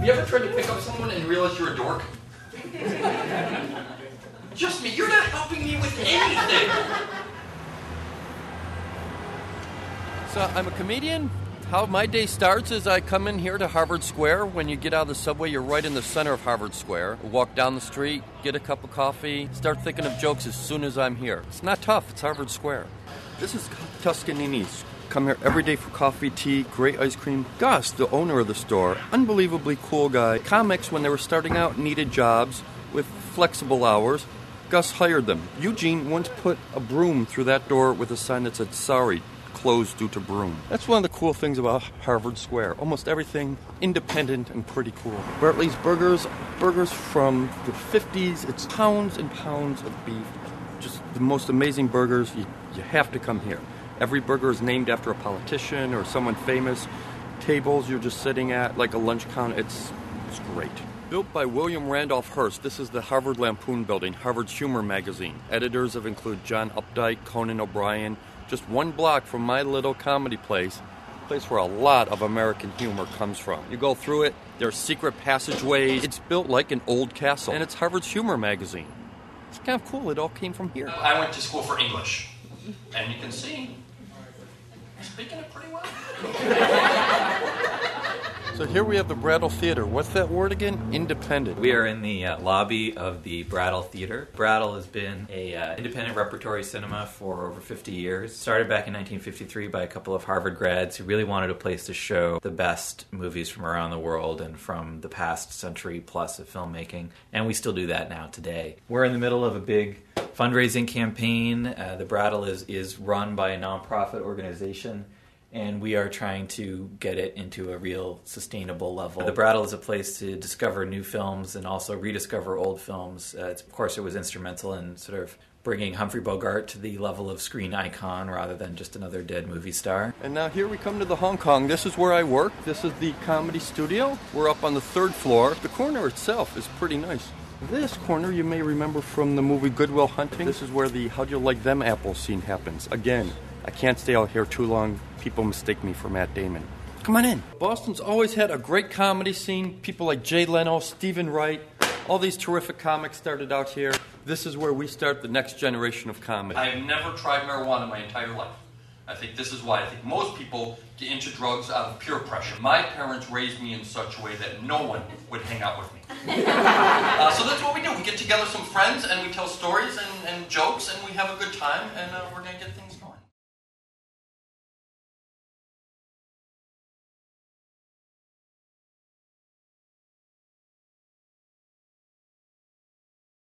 You ever tried to pick up someone and realize you're a dork? Just me. You're not helping me with anything. So I'm a comedian. How my day starts is I come in here to Harvard Square. When you get out of the subway, you're right in the center of Harvard Square. I walk down the street, get a cup of coffee, start thinking of jokes as soon as I'm here. It's not tough. It's Harvard Square. This is Tuscanini's. Come here every day for coffee, tea, great ice cream. Gus, the owner of the store, unbelievably cool guy. Comics, when they were starting out, needed jobs with flexible hours. Gus hired them. Eugene once put a broom through that door with a sign that said, "Sorry, closed due to broom." That's one of the cool things about Harvard Square. Almost everything independent and pretty cool. Bartley's Burgers from the 50s. It's pounds and pounds of beef. Just the most amazing burgers. You have to come here. Every burger is named after a politician or someone famous. Tables you're just sitting at, like a lunch counter. It's great. Built by William Randolph Hearst, this is the Harvard Lampoon Building, Harvard's humor magazine. Editors have included John Updike, Conan O'Brien. Just one block from my little comedy place where a lot of American humor comes from. You go through it, there are secret passageways. It's built like an old castle, and it's Harvard's humor magazine. It's kind of cool. It all came from here. I went to school for English, and you can see I'm speaking it pretty well. So here we have the Brattle Theater. What's that word again? Independent. We are in the lobby of the Brattle Theater. Brattle has been a independent repertory cinema for over 50 years. Started back in 1953 by a couple of Harvard grads who really wanted a place to show the best movies from around the world and from the past century plus of filmmaking. And we still do that now today. We're in the middle of a big fundraising campaign. The Brattle is run by a nonprofit organization, and we are trying to get it into a real sustainable level. The Brattle is a place to discover new films and also rediscover old films. Of course, it was instrumental in sort of bringing Humphrey Bogart to the level of screen icon rather than just another dead movie star. And now here we come to the Hong Kong. This is where I work. This is the comedy studio. We're up on the 3rd floor. The corner itself is pretty nice. This corner you may remember from the movie Good Will Hunting. This is where the How'd You Like Them apples scene happens. Again, I can't stay out here too long. People mistake me for Matt Damon. Come on in. Boston's always had a great comedy scene. People like Jay Leno, Stephen Wright, all these terrific comics started out here. This is where we start the next generation of comedy. I've never tried marijuana my entire life. I think this is why I think most people get into drugs out of peer pressure. My parents raised me in such a way that no one would hang out with me. So that's what we do. We get together some friends and we tell stories and jokes and we have a good time and we're going to get things done.